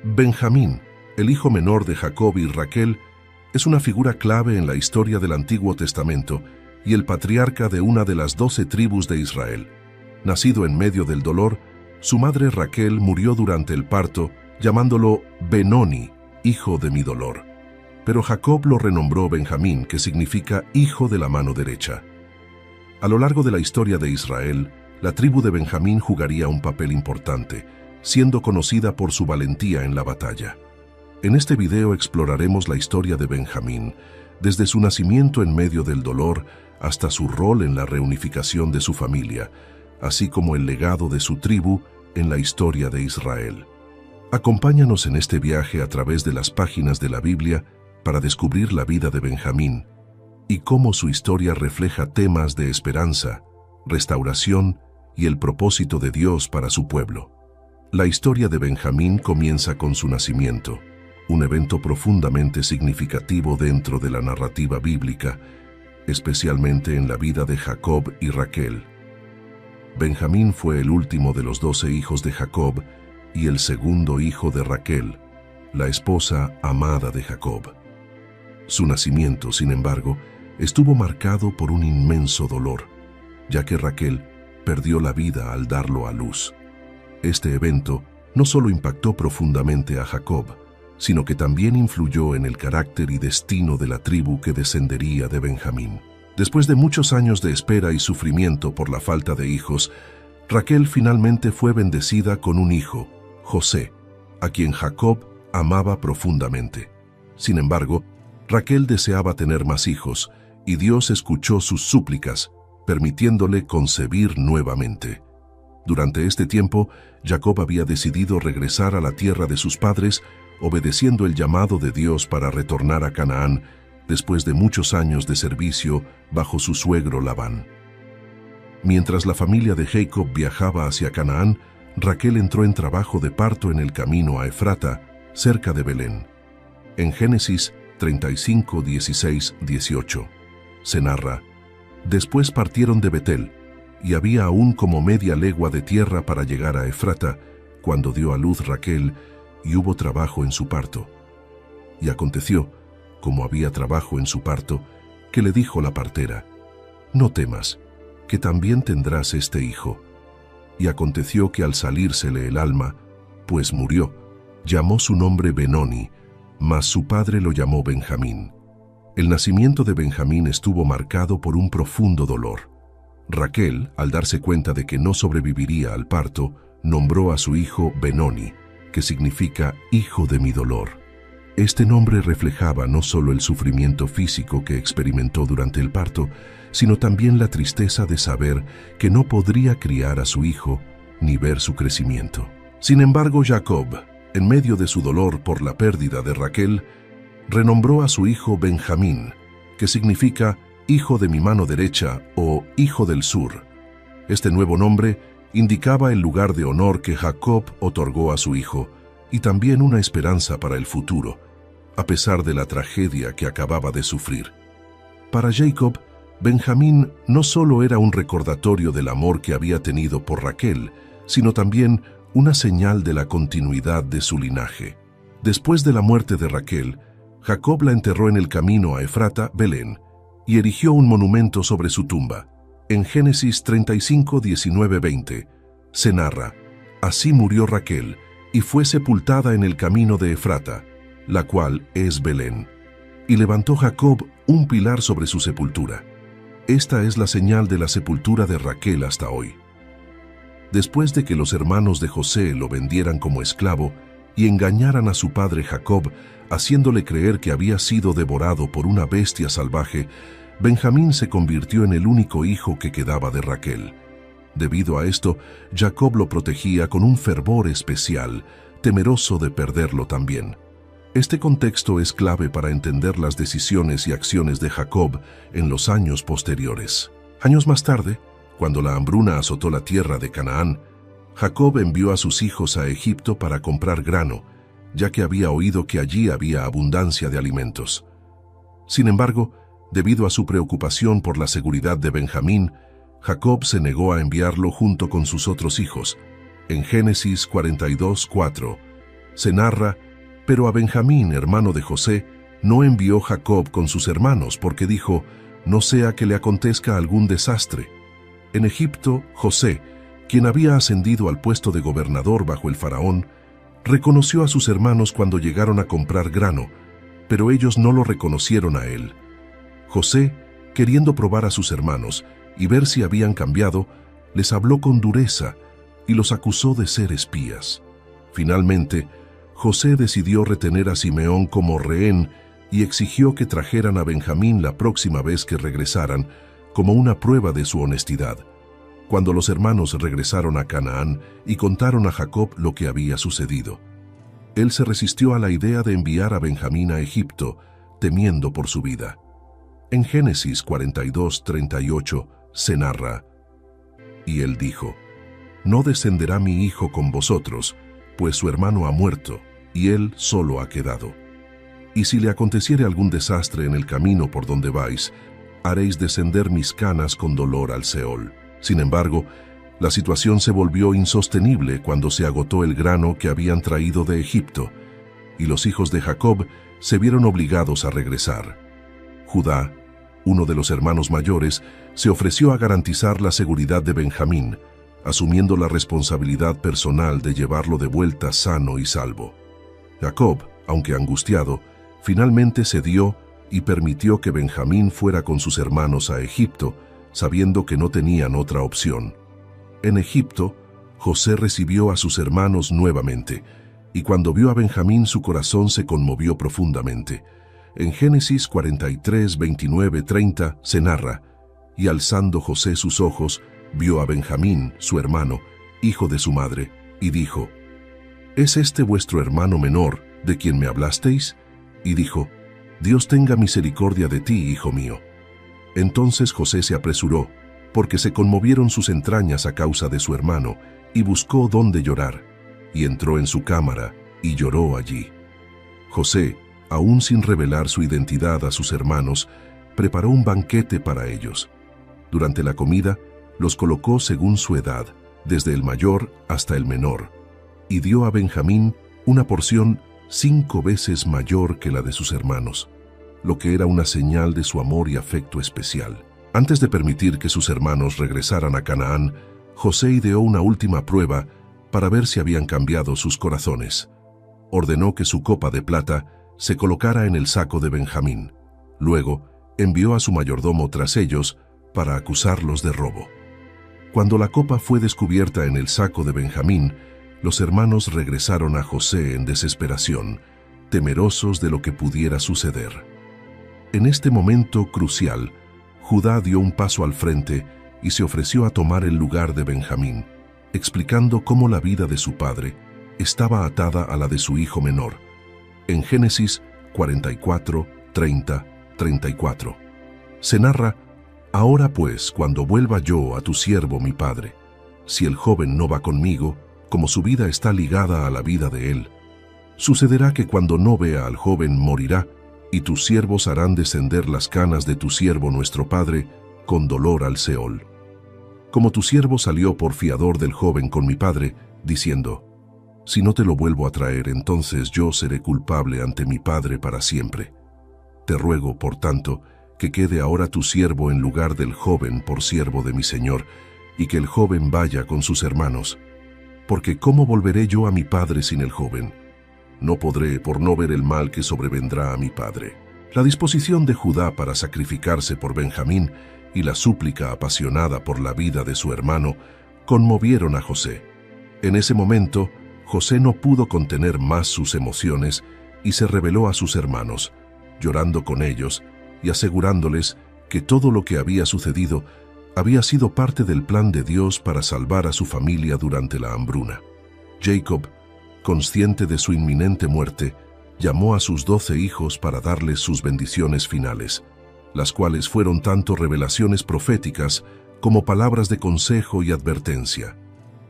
Benjamín, el hijo menor de Jacob y Raquel, es una figura clave en la historia del Antiguo Testamento y el patriarca de una de las 12 tribus de Israel. Nacido en medio del dolor, su madre Raquel murió durante el parto, llamándolo Benoni, hijo de mi dolor. Pero Jacob lo renombró Benjamín, que significa hijo de la mano derecha. A lo largo de la historia de Israel, la tribu de Benjamín jugaría un papel importante, siendo conocida por su valentía en la batalla. En este video exploraremos la historia de Benjamín, desde su nacimiento en medio del dolor hasta su rol en la reunificación de su familia, así como el legado de su tribu en la historia de Israel. Acompáñanos en este viaje a través de las páginas de la Biblia para descubrir la vida de Benjamín y cómo su historia refleja temas de esperanza, restauración y el propósito de Dios para su pueblo. La historia de Benjamín comienza con su nacimiento, un evento profundamente significativo dentro de la narrativa bíblica, especialmente en la vida de Jacob y Raquel. Benjamín fue el último de los 12 hijos de Jacob y el segundo hijo de Raquel, la esposa amada de Jacob. Su nacimiento, sin embargo, estuvo marcado por un inmenso dolor, ya que Raquel perdió la vida al darlo a luz. Este evento no solo impactó profundamente a Jacob, sino que también influyó en el carácter y destino de la tribu que descendería de Benjamín. Después de muchos años de espera y sufrimiento por la falta de hijos, Raquel finalmente fue bendecida con un hijo, José, a quien Jacob amaba profundamente. Sin embargo, Raquel deseaba tener más hijos, y Dios escuchó sus súplicas, permitiéndole concebir nuevamente. Durante este tiempo, Jacob había decidido regresar a la tierra de sus padres, obedeciendo el llamado de Dios para retornar a Canaán, después de muchos años de servicio bajo su suegro Labán. Mientras la familia de Jacob viajaba hacia Canaán, Raquel entró en trabajo de parto en el camino a Efrata, cerca de Belén. En Génesis 35, 16, 18, se narra: después partieron de Betel, y había aún como media legua de tierra para llegar a Efrata, cuando dio a luz Raquel, y hubo trabajo en su parto. Y aconteció, como había trabajo en su parto, que le dijo la partera: no temas, que también tendrás este hijo. Y aconteció que al salírsele el alma, pues murió, llamó su nombre Benoni, mas su padre lo llamó Benjamín. El nacimiento de Benjamín estuvo marcado por un profundo dolor. Raquel, al darse cuenta de que no sobreviviría al parto, nombró a su hijo Benoni, que significa hijo de mi dolor. Este nombre reflejaba no solo el sufrimiento físico que experimentó durante el parto, sino también la tristeza de saber que no podría criar a su hijo ni ver su crecimiento. Sin embargo, Jacob, en medio de su dolor por la pérdida de Raquel, renombró a su hijo Benjamín, que significa hijo de mi mano derecha o hijo del sur. Este nuevo nombre indicaba el lugar de honor que Jacob otorgó a su hijo y también una esperanza para el futuro, a pesar de la tragedia que acababa de sufrir. Para Jacob, Benjamín no solo era un recordatorio del amor que había tenido por Raquel, sino también una señal de la continuidad de su linaje. Después de la muerte de Raquel, Jacob la enterró en el camino a Efrata, Belén, y erigió un monumento sobre su tumba. En Génesis 35, 19, 20, se narra: así murió Raquel, y fue sepultada en el camino de Efrata, la cual es Belén. Y levantó Jacob un pilar sobre su sepultura. Esta es la señal de la sepultura de Raquel hasta hoy. Después de que los hermanos de José lo vendieran como esclavo y engañaran a su padre Jacob, haciéndole creer que había sido devorado por una bestia salvaje, Benjamín se convirtió en el único hijo que quedaba de Raquel. Debido a esto, Jacob lo protegía con un fervor especial, temeroso de perderlo también. Este contexto es clave para entender las decisiones y acciones de Jacob en los años posteriores. Años más tarde, cuando la hambruna azotó la tierra de Canaán, Jacob envió a sus hijos a Egipto para comprar grano, ya que había oído que allí había abundancia de alimentos. Sin embargo, debido a su preocupación por la seguridad de Benjamín, Jacob se negó a enviarlo junto con sus otros hijos. En Génesis 42, 4, Se narra, pero a Benjamín, hermano de José, no envió Jacob con sus hermanos, porque dijo, no sea que le acontezca algún desastre. En Egipto, José, quien había ascendido al puesto de gobernador bajo el faraón, reconoció a sus hermanos cuando llegaron a comprar grano, pero ellos no lo reconocieron a él. José, queriendo probar a sus hermanos y ver si habían cambiado, les habló con dureza y los acusó de ser espías. Finalmente, José decidió retener a Simeón como rehén y exigió que trajeran a Benjamín la próxima vez que regresaran, como una prueba de su honestidad. Cuando los hermanos regresaron a Canaán y contaron a Jacob lo que había sucedido, él se resistió a la idea de enviar a Benjamín a Egipto, temiendo por su vida. En Génesis 42:38 se narra, y él dijo, no descenderá mi hijo con vosotros, pues su hermano ha muerto, y él solo ha quedado. Y si le aconteciere algún desastre en el camino por donde vais, haréis descender mis canas con dolor al Seol. Sin embargo, la situación se volvió insostenible cuando se agotó el grano que habían traído de Egipto, y los hijos de Jacob se vieron obligados a regresar. Judá, uno de los hermanos mayores, se ofreció a garantizar la seguridad de Benjamín, asumiendo la responsabilidad personal de llevarlo de vuelta sano y salvo. Jacob, aunque angustiado, finalmente cedió y permitió que Benjamín fuera con sus hermanos a Egipto, sabiendo que no tenían otra opción. En Egipto, José recibió a sus hermanos nuevamente, y cuando vio a Benjamín su corazón se conmovió profundamente. En Génesis 43, 29, 30 se narra, y alzando José sus ojos, vio a Benjamín, su hermano, hijo de su madre, y dijo, ¿es este vuestro hermano menor, de quien me hablasteis? Y dijo, Dios tenga misericordia de ti, hijo mío. Entonces José se apresuró, porque se conmovieron sus entrañas a causa de su hermano, y buscó dónde llorar, y entró en su cámara, y lloró allí. José, aún sin revelar su identidad a sus hermanos, preparó un banquete para ellos. Durante la comida, los colocó según su edad, desde el mayor hasta el menor, y dio a Benjamín una porción 5 veces mayor que la de sus hermanos, lo que era una señal de su amor y afecto especial. Antes de permitir que sus hermanos regresaran a Canaán, José ideó una última prueba para ver si habían cambiado sus corazones. Ordenó que su copa de plata se colocara en el saco de Benjamín. Luego, envió a su mayordomo tras ellos para acusarlos de robo. Cuando la copa fue descubierta en el saco de Benjamín, los hermanos regresaron a José en desesperación, temerosos de lo que pudiera suceder. En este momento crucial, Judá dio un paso al frente y se ofreció a tomar el lugar de Benjamín, explicando cómo la vida de su padre estaba atada a la de su hijo menor. En Génesis 44, 30, 34. Se narra, ahora pues, cuando vuelva yo a tu siervo mi padre, si el joven no va conmigo, como su vida está ligada a la vida de él, sucederá que cuando no vea al joven morirá, y tus siervos harán descender las canas de tu siervo nuestro padre con dolor al Seol. Como tu siervo salió por fiador del joven con mi padre, diciendo, si no te lo vuelvo a traer, entonces yo seré culpable ante mi padre para siempre. Te ruego, por tanto, que quede ahora tu siervo en lugar del joven por siervo de mi señor, y que el joven vaya con sus hermanos. Porque ¿cómo volveré yo a mi padre sin el joven? No podré, por no ver el mal que sobrevendrá a mi padre. La disposición de Judá para sacrificarse por Benjamín y la súplica apasionada por la vida de su hermano conmovieron a José. En ese momento, José no pudo contener más sus emociones y se reveló a sus hermanos, llorando con ellos y asegurándoles que todo lo que había sucedido había sido parte del plan de Dios para salvar a su familia durante la hambruna. Jacob, consciente de su inminente muerte, llamó a sus 12 hijos para darles sus bendiciones finales, las cuales fueron tanto revelaciones proféticas como palabras de consejo y advertencia.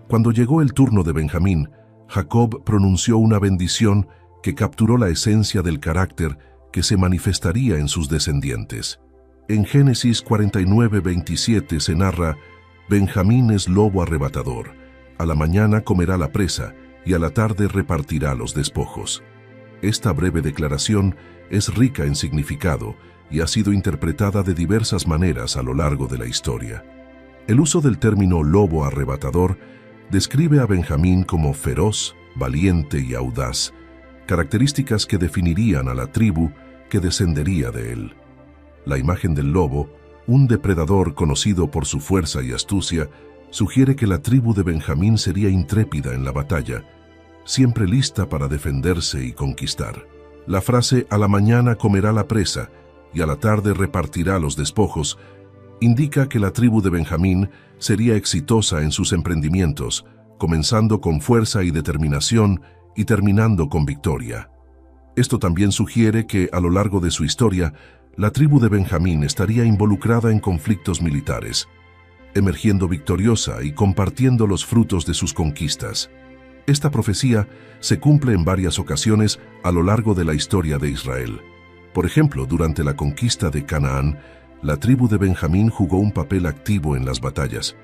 Cuando llegó el turno de Benjamín, Jacob pronunció una bendición que capturó la esencia del carácter que se manifestaría en sus descendientes. En Génesis 49, 27 se narra, Benjamín es lobo arrebatador, a la mañana comerá la presa, y a la tarde repartirá los despojos. Esta breve declaración es rica en significado y ha sido interpretada de diversas maneras a lo largo de la historia. El uso del término lobo arrebatador describe a Benjamín como feroz, valiente y audaz, características que definirían a la tribu que descendería de él. La imagen del lobo, un depredador conocido por su fuerza y astucia, sugiere que la tribu de Benjamín sería intrépida en la batalla, siempre lista para defenderse y conquistar. La frase «a la mañana comerá la presa y a la tarde repartirá los despojos» indica que la tribu de Benjamín sería exitosa en sus emprendimientos, comenzando con fuerza y determinación y terminando con victoria. Esto también sugiere que, a lo largo de su historia, la tribu de Benjamín estaría involucrada en conflictos militares, emergiendo victoriosa y compartiendo los frutos de sus conquistas. Esta profecía se cumple en varias ocasiones a lo largo de la historia de Israel. Por ejemplo, durante la conquista de Canaán, la tribu de Benjamín jugó un papel activo en las batallas.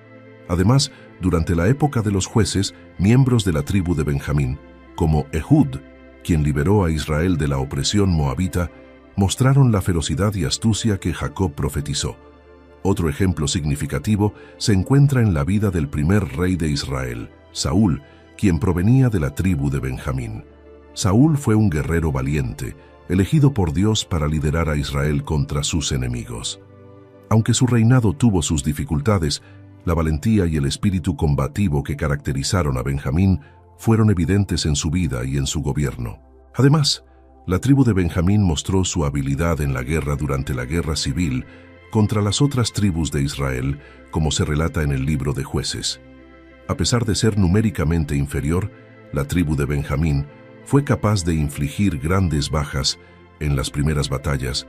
Además, durante la época de los jueces, miembros de la tribu de Benjamín, como Ehud, quien liberó a Israel de la opresión moabita, mostraron la ferocidad y astucia que Jacob profetizó. Otro ejemplo significativo se encuentra en la vida del primer rey de Israel, Saúl, quien provenía de la tribu de Benjamín. Saúl fue un guerrero valiente, elegido por Dios para liderar a Israel contra sus enemigos. Aunque su reinado tuvo sus dificultades, la valentía y el espíritu combativo que caracterizaron a Benjamín fueron evidentes en su vida y en su gobierno. Además, la tribu de Benjamín mostró su habilidad en la guerra durante la guerra civil contra las otras tribus de Israel, como se relata en el libro de Jueces. A pesar de ser numéricamente inferior, la tribu de Benjamín fue capaz de infligir grandes bajas en las primeras batallas,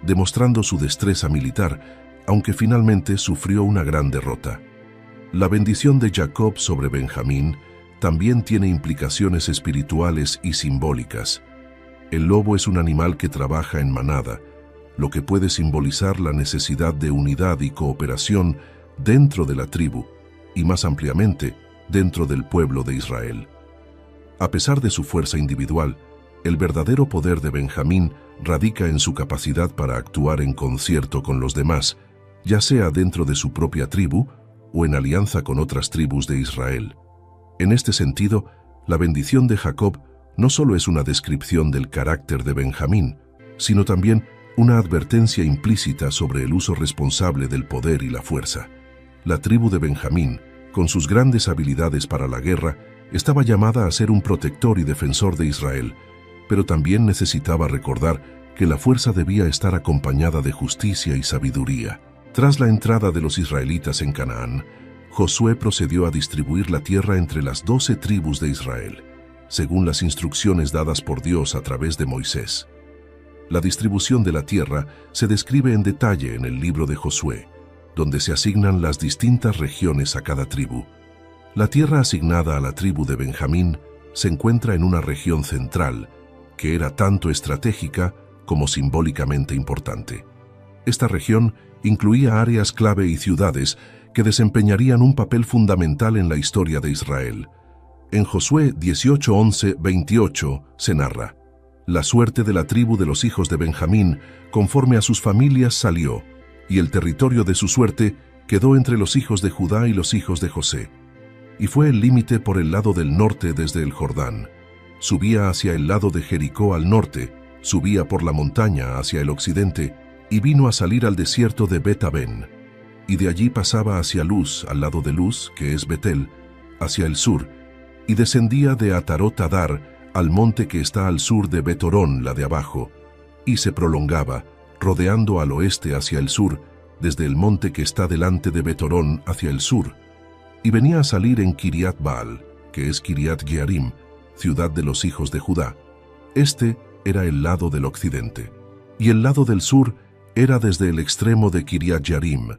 demostrando su destreza militar, aunque finalmente sufrió una gran derrota. La bendición de Jacob sobre Benjamín también tiene implicaciones espirituales y simbólicas. El lobo es un animal que trabaja en manada, lo que puede simbolizar la necesidad de unidad y cooperación dentro de la tribu y, más ampliamente, dentro del pueblo de Israel. A pesar de su fuerza individual, el verdadero poder de Benjamín radica en su capacidad para actuar en concierto con los demás, ya sea dentro de su propia tribu o en alianza con otras tribus de Israel. En este sentido, la bendición de Jacob no solo es una descripción del carácter de Benjamín, sino también una advertencia implícita sobre el uso responsable del poder y la fuerza. La tribu de Benjamín, con sus grandes habilidades para la guerra, estaba llamada a ser un protector y defensor de Israel, pero también necesitaba recordar que la fuerza debía estar acompañada de justicia y sabiduría. Tras la entrada de los israelitas en Canaán, Josué procedió a distribuir la tierra entre las 12 tribus de Israel, según las instrucciones dadas por Dios a través de Moisés. La distribución de la tierra se describe en detalle en el libro de Josué, donde se asignan las distintas regiones a cada tribu. La tierra asignada a la tribu de Benjamín se encuentra en una región central, que era tanto estratégica como simbólicamente importante. Esta región incluía áreas clave y ciudades que desempeñarían un papel fundamental en la historia de Israel. En Josué 18:11-28 se narra: la suerte de la tribu de los hijos de Benjamín, conforme a sus familias, salió, y el territorio de su suerte quedó entre los hijos de Judá y los hijos de José. Y fue el límite por el lado del norte desde el Jordán. Subía hacia el lado de Jericó al norte, subía por la montaña hacia el occidente, y vino a salir al desierto de Bet-Aven. Y de allí pasaba hacia Luz, al lado de Luz, que es Betel, hacia el sur, y descendía de Atarot Adar al monte que está al sur de Betorón, la de abajo, y se prolongaba, rodeando al oeste hacia el sur, desde el monte que está delante de Betorón hacia el sur, y venía a salir en Kiriat Baal, que es Kiriat Jearim, ciudad de los hijos de Judá. Este era el lado del occidente, y el lado del sur era desde el extremo de Kiriat Jearim,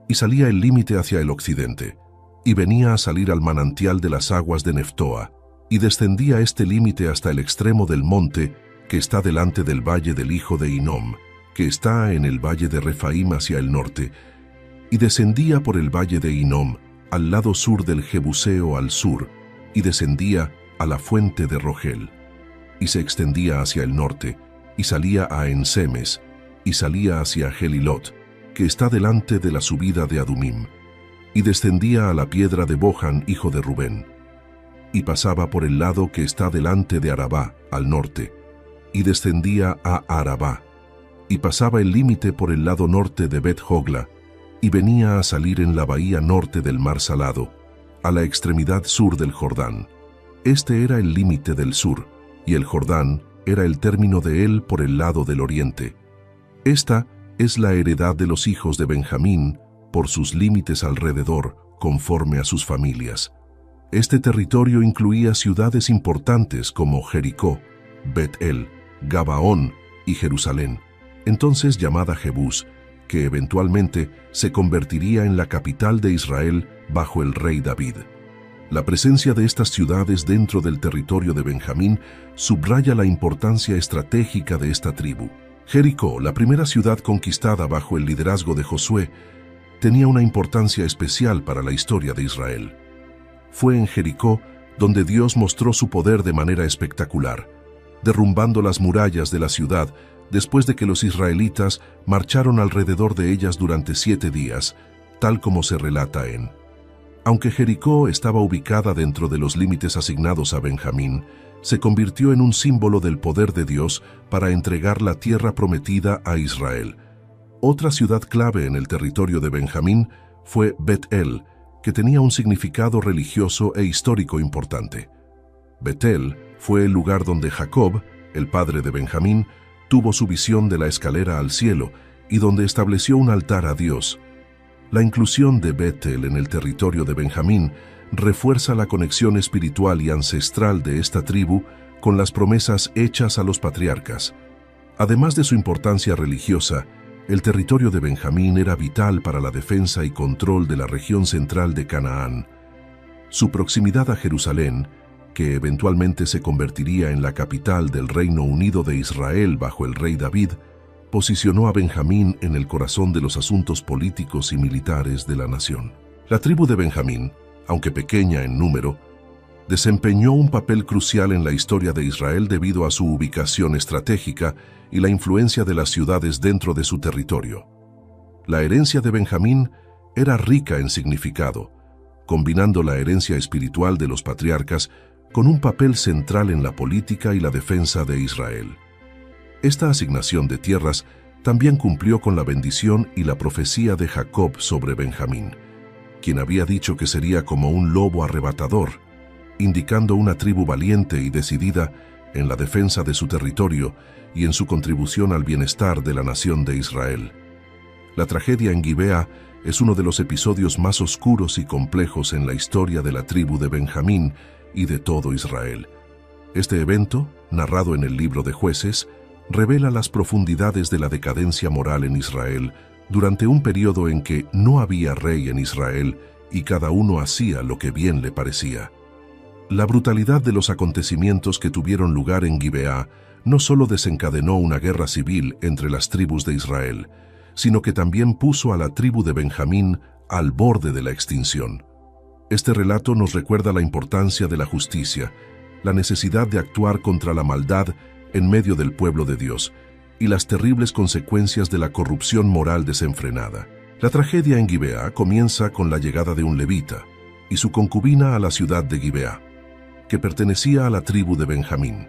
y salía el límite hacia el occidente, y venía a salir al manantial de las aguas de Neftoa, y descendía este límite hasta el extremo del monte que está delante del valle del hijo de Hinnom, que está en el valle de Refaim hacia el norte, y descendía por el valle de Hinnom al lado sur del Jebuseo al sur, y descendía a la fuente de Rogel, y se extendía hacia el norte, y salía a Ensemes, y salía hacia Gelilot, que está delante de la subida de Adumim, y descendía a la piedra de Bohan, hijo de Rubén, y pasaba por el lado que está delante de Arabá, al norte, y descendía a Arabá, y pasaba el límite por el lado norte de Bet-Hogla, y venía a salir en la bahía norte del mar Salado, a la extremidad sur del Jordán. Este era el límite del sur, y el Jordán era el término de él por el lado del oriente. Esta es la heredad de los hijos de Benjamín por sus límites alrededor, conforme a sus familias. Este territorio incluía ciudades importantes como Jericó, Bet-El, Gabaón y Jerusalén, entonces llamada Jebús, que eventualmente se convertiría en la capital de Israel bajo el rey David. La presencia de estas ciudades dentro del territorio de Benjamín subraya la importancia estratégica de esta tribu. Jericó, la primera ciudad conquistada bajo el liderazgo de Josué, tenía una importancia especial para la historia de Israel. Fue en Jericó donde Dios mostró su poder de manera espectacular, derrumbando las murallas de la ciudad después de que los israelitas marcharon alrededor de ellas durante 7 días, tal como se relata en. Aunque Jericó estaba ubicada dentro de los límites asignados a Benjamín, se convirtió en un símbolo del poder de Dios para entregar la tierra prometida a Israel. Otra ciudad clave en el territorio de Benjamín fue Bet-El, que tenía un significado religioso e histórico importante. Bet-El fue el lugar donde Jacob, el padre de Benjamín, tuvo su visión de la escalera al cielo y donde estableció un altar a Dios. La inclusión de Bet-El en el territorio de Benjamín refuerza la conexión espiritual y ancestral de esta tribu con las promesas hechas a los patriarcas. Además de su importancia religiosa, el territorio de Benjamín era vital para la defensa y control de la región central de Canaán. Su proximidad a Jerusalén, que eventualmente se convertiría en la capital del Reino Unido de Israel bajo el rey David, posicionó a Benjamín en el corazón de los asuntos políticos y militares de la nación. La tribu de Benjamín, aunque pequeña en número, desempeñó un papel crucial en la historia de Israel debido a su ubicación estratégica y la influencia de las ciudades dentro de su territorio. La herencia de Benjamín era rica en significado, combinando la herencia espiritual de los patriarcas con un papel central en la política y la defensa de Israel. Esta asignación de tierras también cumplió con la bendición y la profecía de Jacob sobre Benjamín, quien había dicho que sería como un lobo arrebatador, indicando una tribu valiente y decidida en la defensa de su territorio y en su contribución al bienestar de la nación de Israel. La tragedia en Gibea es uno de los episodios más oscuros y complejos en la historia de la tribu de Benjamín y de todo Israel. Este evento, narrado en el libro de Jueces, revela las profundidades de la decadencia moral en Israel durante un periodo en que no había rey en Israel y cada uno hacía lo que bien le parecía. La brutalidad de los acontecimientos que tuvieron lugar en Gibea no solo desencadenó una guerra civil entre las tribus de Israel, sino que también puso a la tribu de Benjamín al borde de la extinción. Este relato nos recuerda la importancia de la justicia, la necesidad de actuar contra la maldad en medio del pueblo de Dios y las terribles consecuencias de la corrupción moral desenfrenada. La tragedia en Gibea comienza con la llegada de un levita y su concubina a la ciudad de Gibea, que pertenecía a la tribu de Benjamín.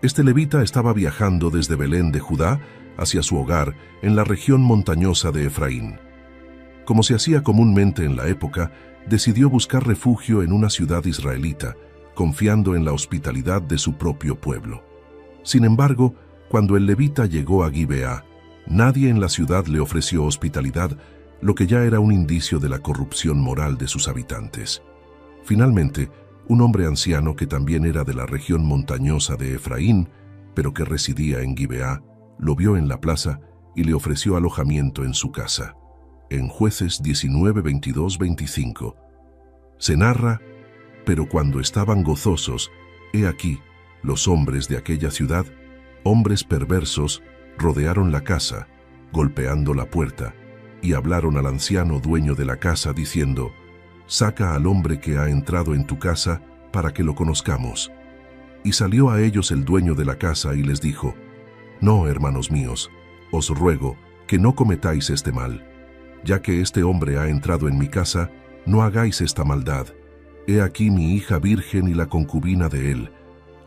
Este levita estaba viajando desde Belén de Judá hacia su hogar en la región montañosa de Efraín. Como se hacía comúnmente en la época, decidió buscar refugio en una ciudad israelita, confiando en la hospitalidad de su propio pueblo. Sin embargo, cuando el levita llegó a Gibea, nadie en la ciudad le ofreció hospitalidad, lo que ya era un indicio de la corrupción moral de sus habitantes. Finalmente, un hombre anciano que también era de la región montañosa de Efraín, pero que residía en Gibea, lo vio en la plaza y le ofreció alojamiento en su casa. En Jueces 19, 22, 25. Se narra: pero cuando estaban gozosos, he aquí, los hombres de aquella ciudad, hombres perversos, rodearon la casa, golpeando la puerta, y hablaron al anciano dueño de la casa diciendo: saca al hombre que ha entrado en tu casa, para que lo conozcamos. Y salió a ellos el dueño de la casa y les dijo: No, hermanos míos, os ruego que no cometáis este mal. Ya que este hombre ha entrado en mi casa, no hagáis esta maldad. He aquí mi hija virgen y la concubina de él.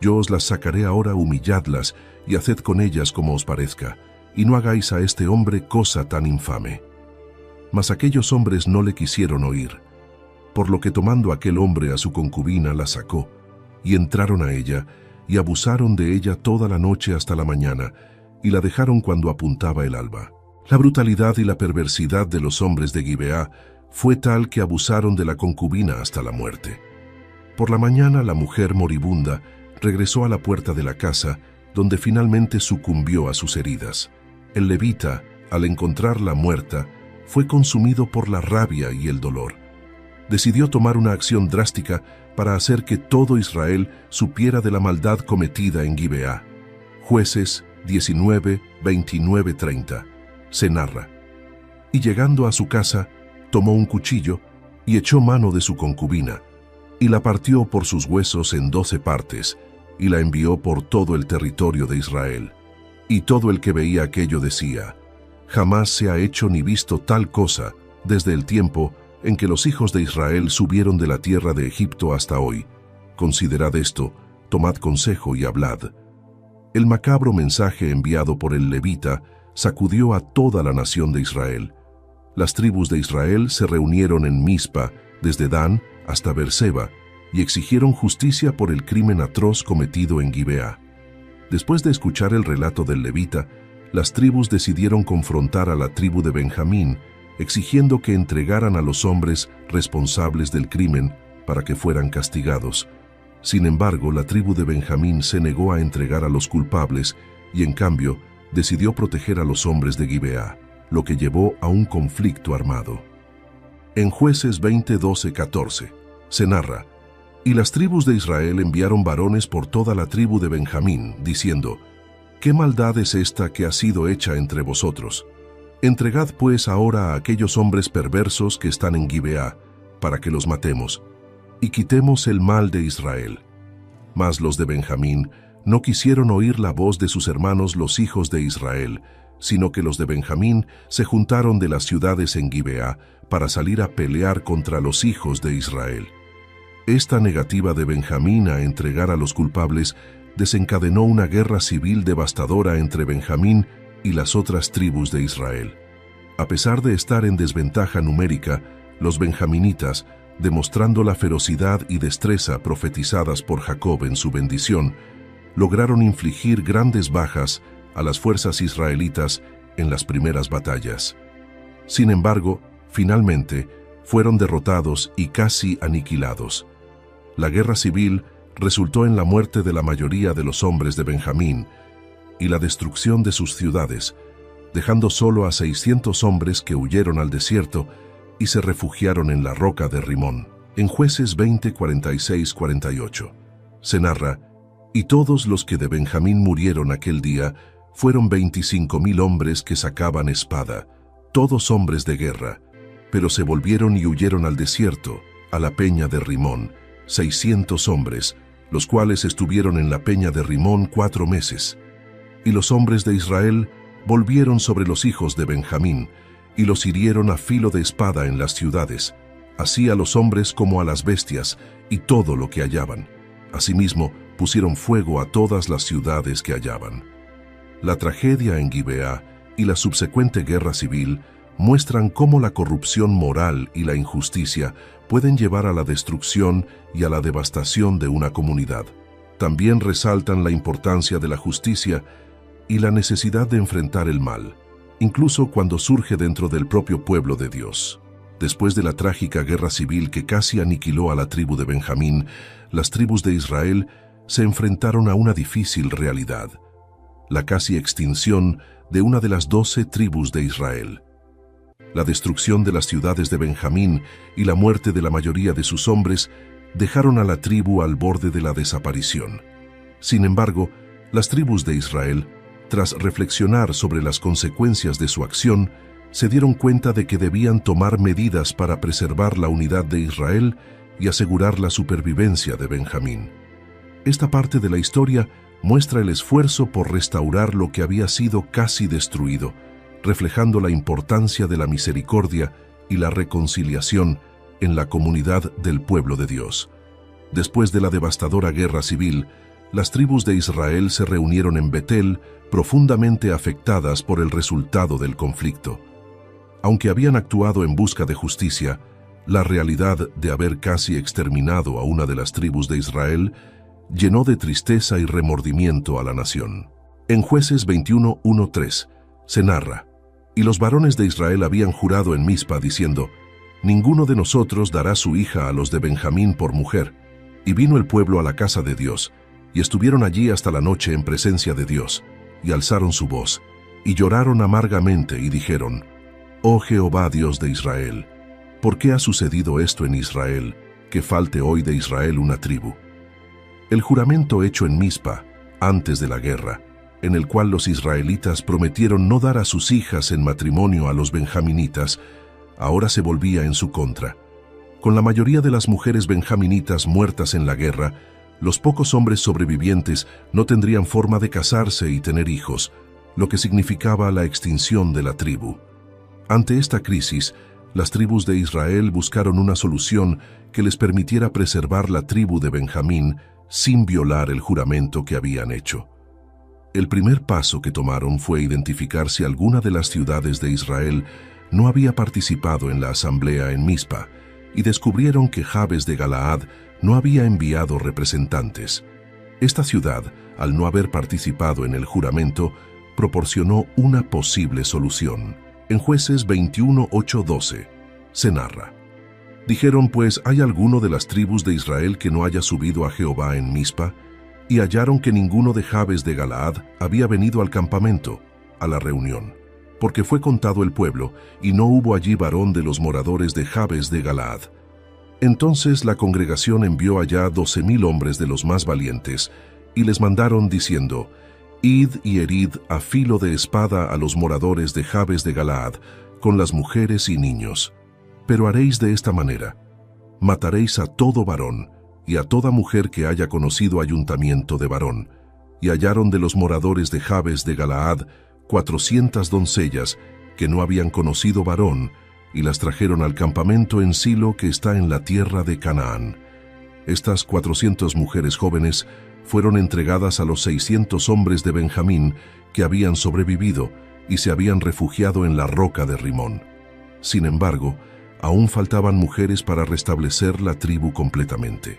Yo os las sacaré ahora, humilladlas, y haced con ellas como os parezca, y no hagáis a este hombre cosa tan infame. Mas aquellos hombres no le quisieron oír, por lo que tomando aquel hombre a su concubina la sacó, y entraron a ella, y abusaron de ella toda la noche hasta la mañana, y la dejaron cuando apuntaba el alba. La brutalidad y la perversidad de los hombres de Gibeá fue tal que abusaron de la concubina hasta la muerte. Por la mañana la mujer moribunda regresó a la puerta de la casa, donde finalmente sucumbió a sus heridas. El levita, al encontrarla muerta, fue consumido por la rabia y el dolor. Decidió tomar una acción drástica para hacer que todo Israel supiera de la maldad cometida en Gibeá. Jueces 19, 29, 30. Se narra: y llegando a su casa, tomó un cuchillo y echó mano de su concubina, y la partió por sus huesos en 12 partes, y la envió por todo el territorio de Israel. Y todo el que veía aquello decía: Jamás se ha hecho ni visto tal cosa desde el tiempo en que los hijos de Israel subieron de la tierra de Egipto hasta hoy. Considerad esto, tomad consejo y hablad. El macabro mensaje enviado por el levita sacudió a toda la nación de Israel. Las tribus de Israel se reunieron en Mizpa, desde Dan hasta Beerseba, y exigieron justicia por el crimen atroz cometido en Gibeá. Después de escuchar el relato del levita, las tribus decidieron confrontar a la tribu de Benjamín, exigiendo que entregaran a los hombres responsables del crimen para que fueran castigados. Sin embargo, la tribu de Benjamín se negó a entregar a los culpables y, en cambio, decidió proteger a los hombres de Gibeá, lo que llevó a un conflicto armado. En Jueces 20, 12, 14, se narra: y las tribus de Israel enviaron varones por toda la tribu de Benjamín, diciendo: ¿Qué maldad es esta que ha sido hecha entre vosotros? Entregad pues ahora a aquellos hombres perversos que están en Gibeá, para que los matemos, y quitemos el mal de Israel. Mas los de Benjamín no quisieron oír la voz de sus hermanos los hijos de Israel, sino que los de Benjamín se juntaron de las ciudades en Gibeá para salir a pelear contra los hijos de Israel. Esta negativa de Benjamín a entregar a los culpables desencadenó una guerra civil devastadora entre Benjamín y las otras tribus de Israel. A pesar de estar en desventaja numérica, los benjaminitas, demostrando la ferocidad y destreza profetizadas por Jacob en su bendición, lograron infligir grandes bajas a las fuerzas israelitas en las primeras batallas. Sin embargo, finalmente, fueron derrotados y casi aniquilados. La guerra civil resultó en la muerte de la mayoría de los hombres de Benjamín y la destrucción de sus ciudades, dejando solo a 600 hombres que huyeron al desierto y se refugiaron en la roca de Rimón. En Jueces 20, 46, 48, se narra: y todos los que de Benjamín murieron aquel día fueron 25,000 hombres que sacaban espada, todos hombres de guerra, pero se volvieron y huyeron al desierto, a la peña de Rimón, 600 hombres, los cuales estuvieron en la peña de Rimón 4 meses. Y los hombres de Israel volvieron sobre los hijos de Benjamín, y los hirieron a filo de espada en las ciudades, así a los hombres como a las bestias, y todo lo que hallaban. Asimismo, pusieron fuego a todas las ciudades que hallaban. La tragedia en Gibeá y la subsecuente guerra civil muestran cómo la corrupción moral y la injusticia pueden llevar a la destrucción y a la devastación de una comunidad. También resaltan la importancia de la justicia y la necesidad de enfrentar el mal, incluso cuando surge dentro del propio pueblo de Dios. Después de la trágica guerra civil que casi aniquiló a la tribu de Benjamín, las tribus de Israel se enfrentaron a una difícil realidad: la casi extinción de una de las 12 tribus de Israel. La destrucción de las ciudades de Benjamín y la muerte de la mayoría de sus hombres dejaron a la tribu al borde de la desaparición. Sin embargo, las tribus de Israel, tras reflexionar sobre las consecuencias de su acción, se dieron cuenta de que debían tomar medidas para preservar la unidad de Israel y asegurar la supervivencia de Benjamín. Esta parte de la historia muestra el esfuerzo por restaurar lo que había sido casi destruido, reflejando la importancia de la misericordia y la reconciliación en la comunidad del pueblo de Dios. Después de la devastadora guerra civil, las tribus de Israel se reunieron en Betel, profundamente afectadas por el resultado del conflicto. Aunque habían actuado en busca de justicia, la realidad de haber casi exterminado a una de las tribus de Israel llenó de tristeza y remordimiento a la nación. En Jueces 21:1-3 se narra: «Y los varones de Israel habían jurado en Mizpa, diciendo: Ninguno de nosotros dará su hija a los de Benjamín por mujer. Y vino el pueblo a la casa de Dios, y estuvieron allí hasta la noche en presencia de Dios, y alzaron su voz, y lloraron amargamente, y dijeron: Oh Jehová, Dios de Israel, ¿por qué ha sucedido esto en Israel, que falte hoy de Israel una tribu?» El juramento hecho en Mizpa, antes de la guerra, en el cual los israelitas prometieron no dar a sus hijas en matrimonio a los benjaminitas, ahora se volvía en su contra. Con la mayoría de las mujeres benjaminitas muertas en la guerra, los pocos hombres sobrevivientes no tendrían forma de casarse y tener hijos, lo que significaba la extinción de la tribu. Ante esta crisis, las tribus de Israel buscaron una solución que les permitiera preservar la tribu de Benjamín sin violar el juramento que habían hecho. El primer paso que tomaron fue identificar si alguna de las ciudades de Israel no había participado en la asamblea en Mizpa, y descubrieron que Jabes de Galaad no había enviado representantes. Esta ciudad, al no haber participado en el juramento, proporcionó una posible solución. En Jueces 21:8-12 se narra: Dijeron pues: ¿Hay alguno de las tribus de Israel que no haya subido a Jehová en Mizpa? Y hallaron que ninguno de Jabes de Galaad había venido al campamento, a la reunión, porque fue contado el pueblo, y no hubo allí varón de los moradores de Jabes de Galaad. Entonces la congregación envió allá 12,000 hombres de los más valientes, y les mandaron diciendo: Id y herid a filo de espada a los moradores de Jabes de Galaad, con las mujeres y niños. Pero haréis de esta manera: mataréis a todo varón, y a toda mujer que haya conocido ayuntamiento de varón. Y hallaron de los moradores de Jabes de Galaad 400 doncellas que no habían conocido varón, y las trajeron al campamento en Silo, que está en la tierra de Canaán. Estas 400 mujeres jóvenes fueron entregadas a los 600 hombres de Benjamín que habían sobrevivido y se habían refugiado en la roca de Rimón. Sin embargo, aún faltaban mujeres para restablecer la tribu completamente.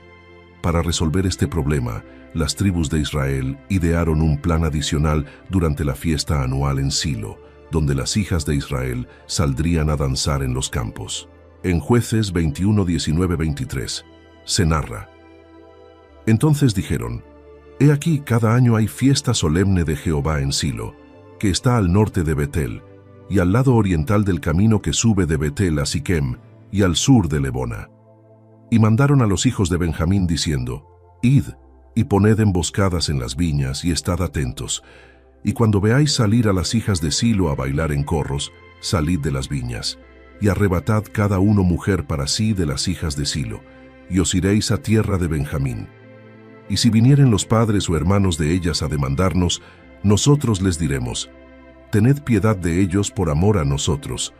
Para resolver este problema, las tribus de Israel idearon un plan adicional durante la fiesta anual en Silo, donde las hijas de Israel saldrían a danzar en los campos. En Jueces 21:19-23 se narra: Entonces dijeron: He aquí, cada año hay fiesta solemne de Jehová en Silo, que está al norte de Betel, y al lado oriental del camino que sube de Betel a Siquem, y al sur de Lebona. Y mandaron a los hijos de Benjamín diciendo: Id, y poned emboscadas en las viñas, y estad atentos. Y cuando veáis salir a las hijas de Silo a bailar en corros, salid de las viñas, y arrebatad cada uno mujer para sí de las hijas de Silo, y os iréis a tierra de Benjamín. Y si vinieren los padres o hermanos de ellas a demandarnos, nosotros les diremos: Tened piedad de ellos por amor a nosotros,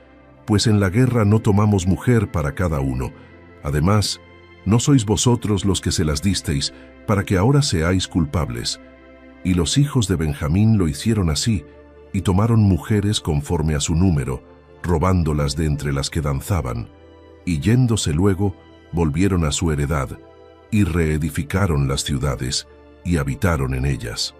pues en la guerra no tomamos mujer para cada uno. Además, no sois vosotros los que se las disteis, para que ahora seáis culpables. Y los hijos de Benjamín lo hicieron así, y tomaron mujeres conforme a su número, robándolas de entre las que danzaban, y yéndose luego, volvieron a su heredad, y reedificaron las ciudades, y habitaron en ellas.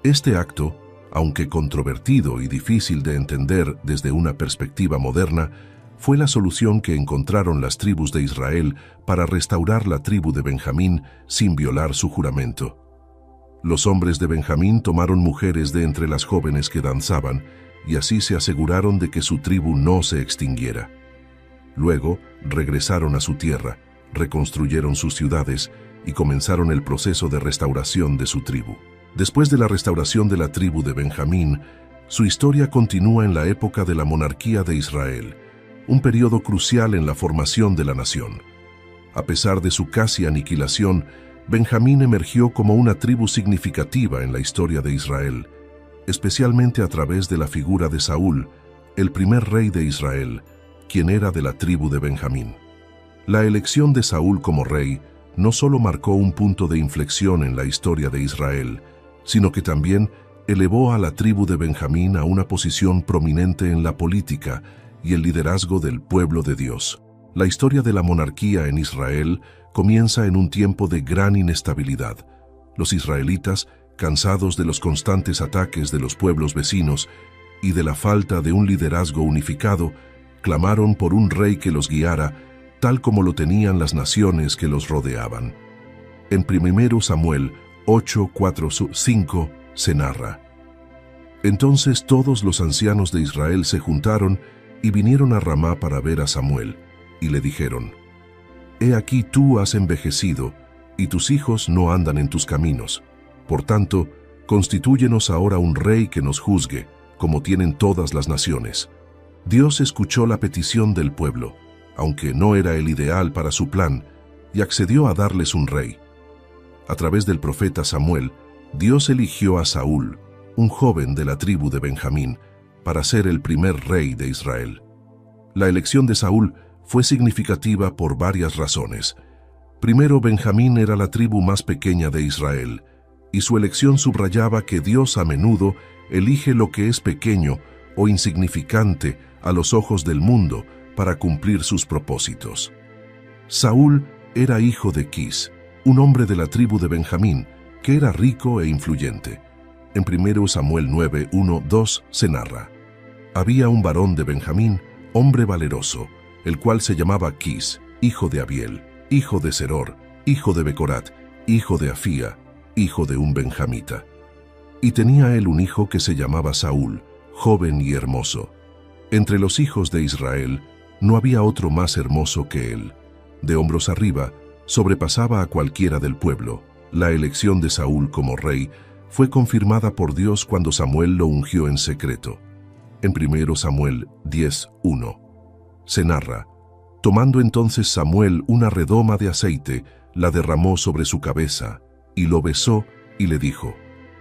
Este acto, aunque controvertido y difícil de entender desde una perspectiva moderna, fue la solución que encontraron las tribus de Israel para restaurar la tribu de Benjamín sin violar su juramento. Los hombres de Benjamín tomaron mujeres de entre las jóvenes que danzaban, y así se aseguraron de que su tribu no se extinguiera. Luego regresaron a su tierra, reconstruyeron sus ciudades y comenzaron el proceso de restauración de su tribu. Después de la restauración de la tribu de Benjamín, su historia continúa en la época de la monarquía de Israel, un periodo crucial en la formación de la nación. A pesar de su casi aniquilación, Benjamín emergió como una tribu significativa en la historia de Israel, especialmente a través de la figura de Saúl, el primer rey de Israel, quien era de la tribu de Benjamín. La elección de Saúl como rey no solo marcó un punto de inflexión en la historia de Israel, sino que también elevó a la tribu de Benjamín a una posición prominente en la política y el liderazgo del pueblo de Dios. La historia de la monarquía en Israel comienza en un tiempo de gran inestabilidad. Los israelitas, cansados de los constantes ataques de los pueblos vecinos y de la falta de un liderazgo unificado, clamaron por un rey que los guiara, tal como lo tenían las naciones que los rodeaban. En 1 Samuel 8, 4, 5 se narra: Entonces todos los ancianos de Israel se juntaron y vinieron a Ramá para ver a Samuel, y le dijeron: He aquí tú has envejecido, y tus hijos no andan en tus caminos. Por tanto, constitúyenos ahora un rey que nos juzgue, como tienen todas las naciones. Dios escuchó la petición del pueblo, aunque no era el ideal para su plan, y accedió a darles un rey. A través del profeta Samuel, Dios eligió a Saúl, un joven de la tribu de Benjamín, para ser el primer rey de Israel. La elección de Saúl fue significativa por varias razones. Primero, Benjamín era la tribu más pequeña de Israel, y su elección subrayaba que Dios a menudo elige lo que es pequeño o insignificante a los ojos del mundo para cumplir sus propósitos. Saúl era hijo de Quis, un hombre de la tribu de Benjamín, que era rico e influyente. En 1 Samuel 9, 1, 2 se narra: Había un varón de Benjamín, hombre valeroso, el cual se llamaba Quis, hijo de Abiel, hijo de Seror, hijo de Becorat, hijo de Afía, hijo de un benjamita. Y tenía él un hijo que se llamaba Saúl, joven y hermoso. Entre los hijos de Israel no había otro más hermoso que él. De hombros arriba, sobrepasaba a cualquiera del pueblo. La elección de Saúl como rey fue confirmada por Dios cuando Samuel lo ungió en secreto. En 1 Samuel 10, 1 se narra: Tomando entonces Samuel una redoma de aceite, la derramó sobre su cabeza, y lo besó, y le dijo: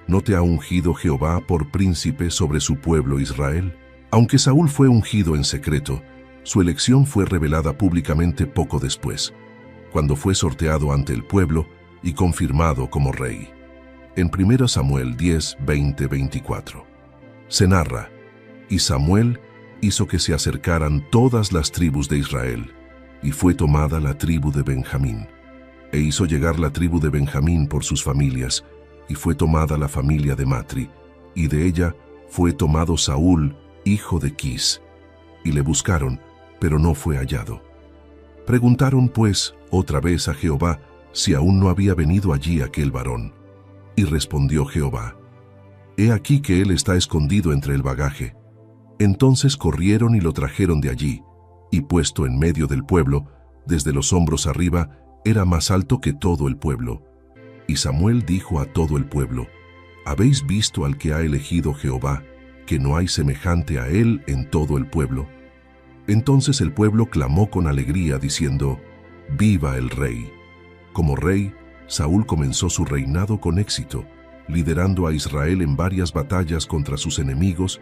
¿No te ha ungido Jehová por príncipe sobre su pueblo Israel? Aunque Saúl fue ungido en secreto, su elección fue revelada públicamente poco después, cuando fue sorteado ante el pueblo y confirmado como rey. En 1 Samuel 10, 20, 24 se narra: Y Samuel hizo que se acercaran todas las tribus de Israel, y fue tomada la tribu de Benjamín. E hizo llegar la tribu de Benjamín por sus familias, y fue tomada la familia de Matri, y de ella fue tomado Saúl, hijo de Quis. Y le buscaron, pero no fue hallado. Preguntaron pues otra vez a Jehová si aún no había venido allí aquel varón. Y respondió Jehová: He aquí que él está escondido entre el bagaje. Entonces corrieron y lo trajeron de allí, y puesto en medio del pueblo, desde los hombros arriba, era más alto que todo el pueblo. Y Samuel dijo a todo el pueblo: ¿Habéis visto al que ha elegido Jehová, que no hay semejante a él en todo el pueblo? Entonces el pueblo clamó con alegría, diciendo: ¡Viva el rey! Como rey, Saúl comenzó su reinado con éxito, liderando a Israel en varias batallas contra sus enemigos,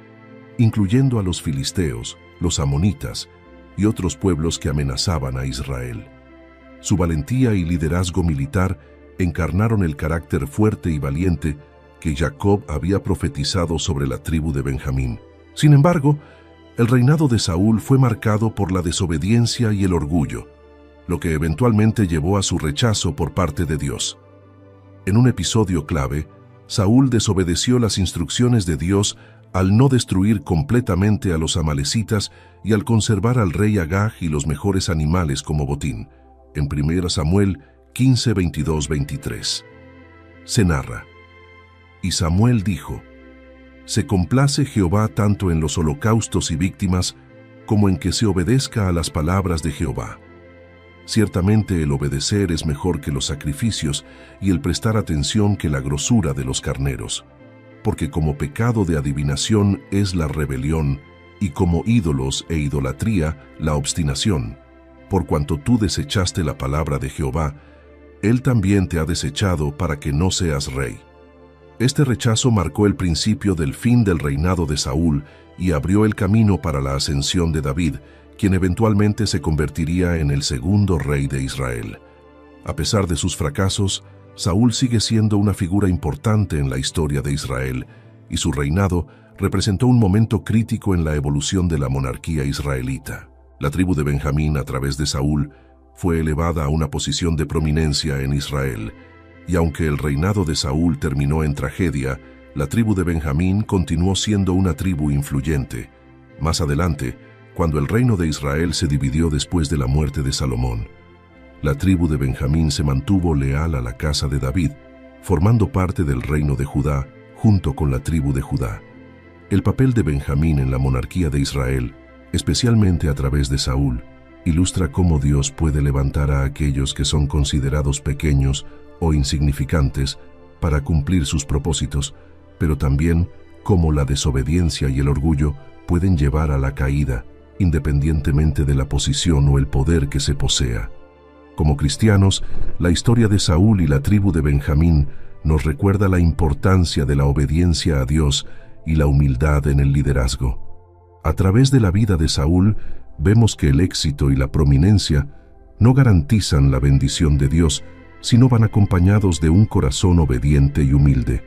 incluyendo a los filisteos, los amonitas y otros pueblos que amenazaban a Israel. Su valentía y liderazgo militar encarnaron el carácter fuerte y valiente que Jacob había profetizado sobre la tribu de Benjamín. Sin embargo, el reinado de Saúl fue marcado por la desobediencia y el orgullo, lo que eventualmente llevó a su rechazo por parte de Dios. En un episodio clave, Saúl desobedeció las instrucciones de Dios al no destruir completamente a los amalecitas y al conservar al rey Agag y los mejores animales como botín. En 1 Samuel 15, 22, 23. Se narra: Y Samuel dijo: Se complace Jehová tanto en los holocaustos y víctimas, como en que se obedezca a las palabras de Jehová. Ciertamente el obedecer es mejor que los sacrificios, y el prestar atención que la grosura de los carneros. Porque como pecado de adivinación es la rebelión, y como ídolos e idolatría la obstinación. por cuanto tú desechaste la palabra de Jehová, Él también te ha desechado para que no seas rey. Este rechazo marcó el principio del fin del reinado de Saúl y abrió el camino para la ascensión de David, quien eventualmente se convertiría en el segundo rey de Israel. A pesar de sus fracasos, Saúl sigue siendo una figura importante en la historia de Israel, y su reinado representó un momento crítico en la evolución de la monarquía israelita. La tribu de Benjamín, a través de Saúl, fue elevada a una posición de prominencia en Israel, y aunque el reinado de Saúl terminó en tragedia, la tribu de Benjamín continuó siendo una tribu influyente. Más adelante, cuando el reino de Israel se dividió después de la muerte de Salomón, la tribu de Benjamín se mantuvo leal a la casa de David, formando parte del reino de Judá junto con la tribu de Judá. El papel de Benjamín en la monarquía de Israel, especialmente a través de Saúl, ilustra cómo Dios puede levantar a aquellos que son considerados pequeños o insignificantes para cumplir sus propósitos, pero también cómo la desobediencia y el orgullo pueden llevar a la caída, independientemente de la posición o el poder que se posea. Como cristianos, la historia de Saúl y la tribu de Benjamín nos recuerda la importancia de la obediencia a Dios y la humildad en el liderazgo. A través de la vida de Saúl, vemos que el éxito y la prominencia no garantizan la bendición de Dios, sino van acompañados de un corazón obediente y humilde.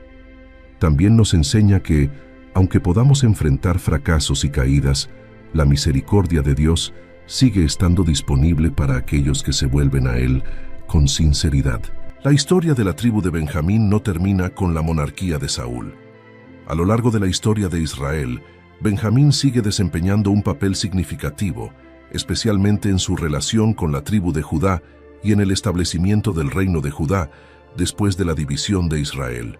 También nos enseña que, aunque podamos enfrentar fracasos y caídas, la misericordia de Dios sigue estando disponible para aquellos que se vuelven a Él con sinceridad. La historia de la tribu de Benjamín no termina con la monarquía de Saúl. A lo largo de la historia de Israel, Benjamín sigue desempeñando un papel significativo, especialmente en su relación con la tribu de Judá y en el establecimiento del reino de Judá después de la división de Israel.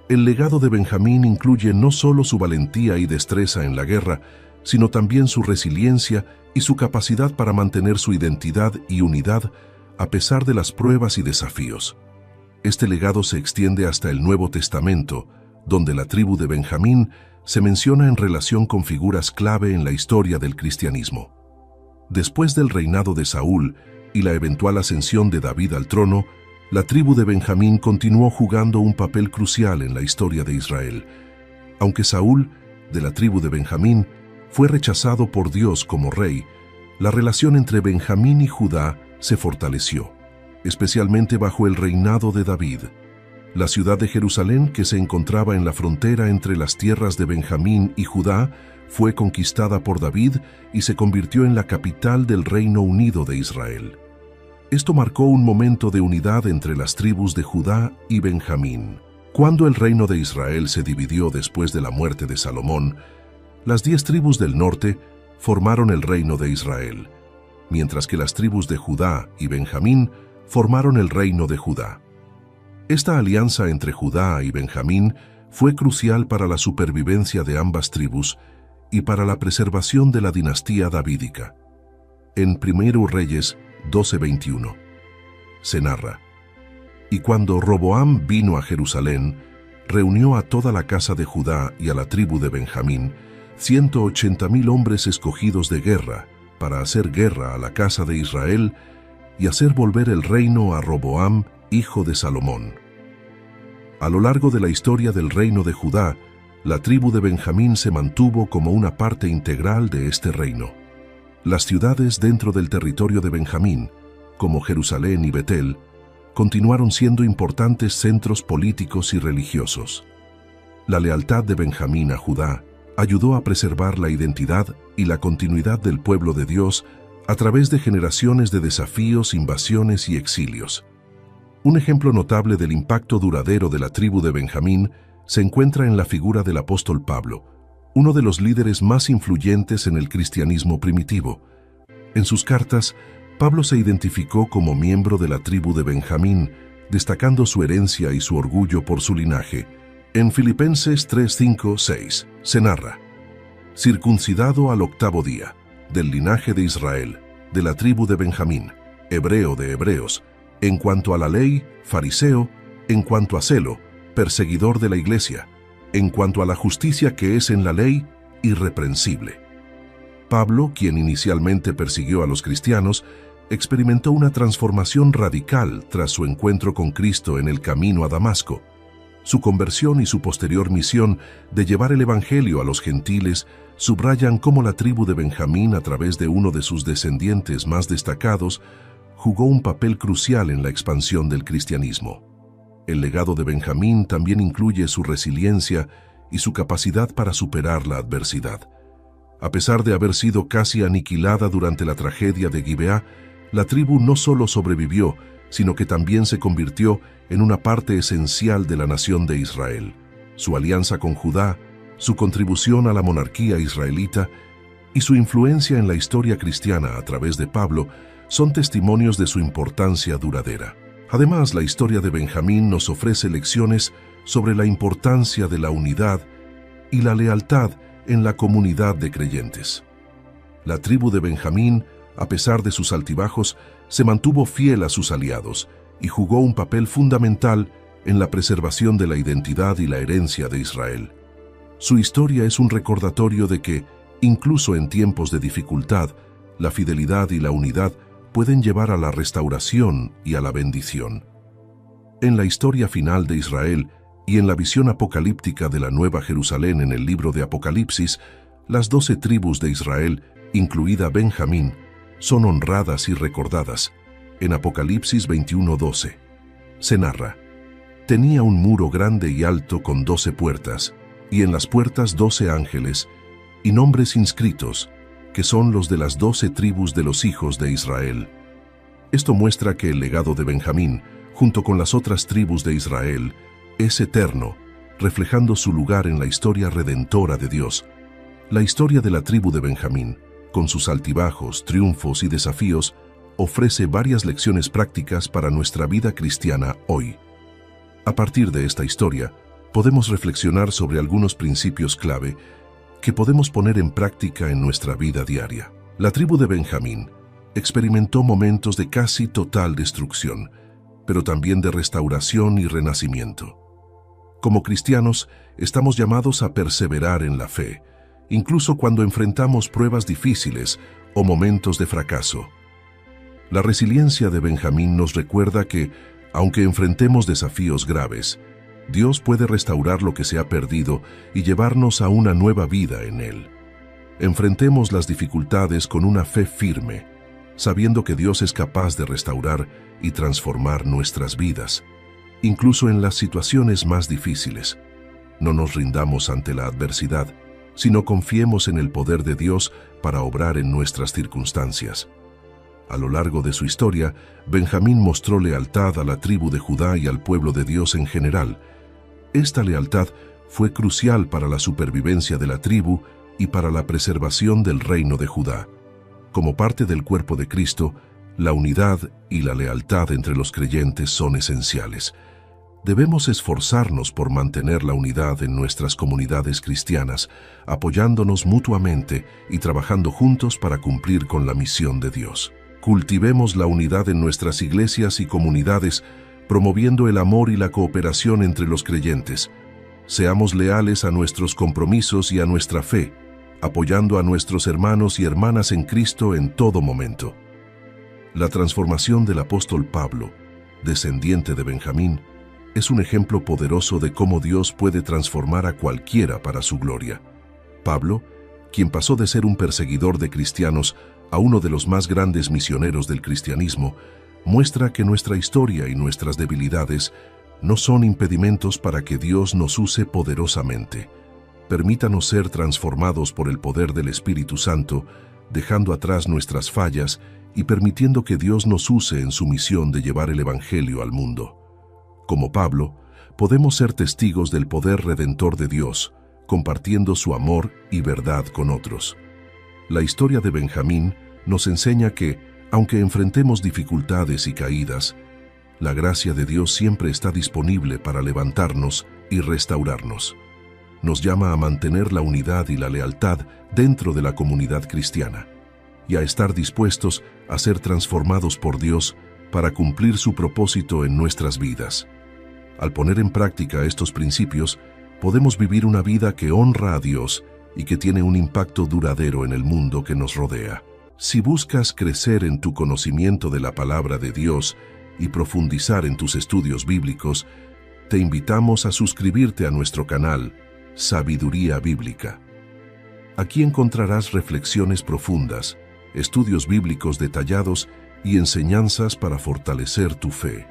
El legado de Benjamín incluye no solo su valentía y destreza en la guerra, sino también su resiliencia y su capacidad para mantener su identidad y unidad a pesar de las pruebas y desafíos. Este legado se extiende hasta el Nuevo Testamento, donde la tribu de Benjamín se menciona en relación con figuras clave en la historia del cristianismo. Después del reinado de Saúl y la eventual ascensión de David al trono, la tribu de Benjamín continuó jugando un papel crucial en la historia de Israel. Aunque Saúl, de la tribu de Benjamín, fue rechazado por Dios como rey, la relación entre Benjamín y Judá se fortaleció, especialmente bajo el reinado de David. La ciudad de Jerusalén, que se encontraba en la frontera entre las tierras de Benjamín y Judá, fue conquistada por David y se convirtió en la capital del Reino Unido de Israel. Esto marcó un momento de unidad entre las tribus de Judá y Benjamín. Cuando el reino de Israel se dividió después de la muerte de Salomón, las 10 tribus del norte formaron el reino de Israel, mientras que las tribus de Judá y Benjamín formaron el reino de Judá. Esta alianza entre Judá y Benjamín fue crucial para la supervivencia de ambas tribus y para la preservación de la dinastía davídica. En 1 Reyes 12:21 se narra: Y cuando Roboam vino a Jerusalén, reunió a toda la casa de Judá y a la tribu de Benjamín, 180,000 hombres escogidos de guerra, para hacer guerra a la casa de Israel y hacer volver el reino a Roboam, hijo de Salomón. A lo largo de la historia del reino de Judá, la tribu de Benjamín se mantuvo como una parte integral de este reino. Las ciudades dentro del territorio de Benjamín, como Jerusalén y Betel, continuaron siendo importantes centros políticos y religiosos. La lealtad de Benjamín a Judá ayudó a preservar la identidad y la continuidad del pueblo de Dios a través de generaciones de desafíos, invasiones y exilios. Un ejemplo notable del impacto duradero de la tribu de Benjamín se encuentra en la figura del apóstol Pablo, uno de los líderes más influyentes en el cristianismo primitivo. En sus cartas, Pablo se identificó como miembro de la tribu de Benjamín, destacando su herencia y su orgullo por su linaje. En Filipenses 3:5-6 se narra: circuncidado al 8º día, del linaje de Israel, de la tribu de Benjamín, hebreo de hebreos, en cuanto a la ley, fariseo, en cuanto a celo, perseguidor de la iglesia, en cuanto a la justicia que es en la ley, irreprensible. Pablo, quien inicialmente persiguió a los cristianos, experimentó una transformación radical tras su encuentro con Cristo en el camino a Damasco. Su conversión y su posterior misión de llevar el Evangelio a los gentiles subrayan cómo la tribu de Benjamín, a través de uno de sus descendientes más destacados, jugó un papel crucial en la expansión del cristianismo. El legado de Benjamín también incluye su resiliencia y su capacidad para superar la adversidad. A pesar de haber sido casi aniquilada durante la tragedia de Gibeá, la tribu no solo sobrevivió, sino que también se convirtió en una parte esencial de la nación de Israel. Su alianza con Judá, su contribución a la monarquía israelita y su influencia en la historia cristiana a través de Pablo son testimonios de su importancia duradera. Además, la historia de Benjamín nos ofrece lecciones sobre la importancia de la unidad y la lealtad en la comunidad de creyentes. La tribu de Benjamín, a pesar de sus altibajos, se mantuvo fiel a sus aliados y jugó un papel fundamental en la preservación de la identidad y la herencia de Israel. Su historia es un recordatorio de que, incluso en tiempos de dificultad, la fidelidad y la unidad pueden llevar a la restauración y a la bendición. En la historia final de Israel y en la visión apocalíptica de la Nueva Jerusalén en el libro de Apocalipsis, las 12 tribus de Israel, incluida Benjamín, son honradas y recordadas. En Apocalipsis 21:12 se narra: tenía un muro grande y alto con 12 puertas, y en las puertas 12 ángeles, y nombres inscritos, que son los de las 12 tribus de los hijos de Israel. Esto muestra que el legado de Benjamín, junto con las otras tribus de Israel, es eterno, reflejando su lugar en la historia redentora de Dios. La historia de la tribu de Benjamín, con sus altibajos, triunfos y desafíos, ofrece varias lecciones prácticas para nuestra vida cristiana hoy. A partir de esta historia, podemos reflexionar sobre algunos principios clave que podemos poner en práctica en nuestra vida diaria. La tribu de Benjamín experimentó momentos de casi total destrucción, pero también de restauración y renacimiento. Como cristianos, estamos llamados a perseverar en la fe, incluso cuando enfrentamos pruebas difíciles o momentos de fracaso. La resiliencia de Benjamín nos recuerda que, aunque enfrentemos desafíos graves, Dios puede restaurar lo que se ha perdido y llevarnos a una nueva vida en Él. Enfrentemos las dificultades con una fe firme, sabiendo que Dios es capaz de restaurar y transformar nuestras vidas, incluso en las situaciones más difíciles. No nos rindamos ante la adversidad, sino confiemos en el poder de Dios para obrar en nuestras circunstancias. A lo largo de su historia, Benjamín mostró lealtad a la tribu de Judá y al pueblo de Dios en general. Esta lealtad fue crucial para la supervivencia de la tribu y para la preservación del reino de Judá. Como parte del cuerpo de Cristo, la unidad y la lealtad entre los creyentes son esenciales. Debemos esforzarnos por mantener la unidad en nuestras comunidades cristianas, apoyándonos mutuamente y trabajando juntos para cumplir con la misión de Dios. Cultivemos la unidad en nuestras iglesias y comunidades, promoviendo el amor y la cooperación entre los creyentes. Seamos leales a nuestros compromisos y a nuestra fe, apoyando a nuestros hermanos y hermanas en Cristo en todo momento. La transformación del apóstol Pablo, descendiente de Benjamín, es un ejemplo poderoso de cómo Dios puede transformar a cualquiera para su gloria. Pablo, quien pasó de ser un perseguidor de cristianos a uno de los más grandes misioneros del cristianismo, muestra que nuestra historia y nuestras debilidades no son impedimentos para que Dios nos use poderosamente. Permítanos ser transformados por el poder del Espíritu Santo, dejando atrás nuestras fallas y permitiendo que Dios nos use en su misión de llevar el Evangelio al mundo. Como Pablo, podemos ser testigos del poder redentor de Dios, compartiendo su amor y verdad con otros. La historia de Benjamín nos enseña que, aunque enfrentemos dificultades y caídas, la gracia de Dios siempre está disponible para levantarnos y restaurarnos. Nos llama a mantener la unidad y la lealtad dentro de la comunidad cristiana y a estar dispuestos a ser transformados por Dios para cumplir su propósito en nuestras vidas. Al poner en práctica estos principios, podemos vivir una vida que honra a Dios y que tiene un impacto duradero en el mundo que nos rodea. Si buscas crecer en tu conocimiento de la palabra de Dios y profundizar en tus estudios bíblicos, te invitamos a suscribirte a nuestro canal Sabiduría Bíblica. Aquí encontrarás reflexiones profundas, estudios bíblicos detallados y enseñanzas para fortalecer tu fe.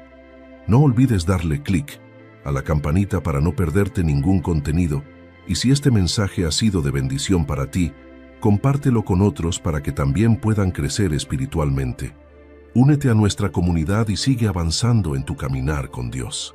No olvides darle clic a la campanita para no perderte ningún contenido, y si este mensaje ha sido de bendición para ti, compártelo con otros para que también puedan crecer espiritualmente. Únete a nuestra comunidad y sigue avanzando en tu caminar con Dios.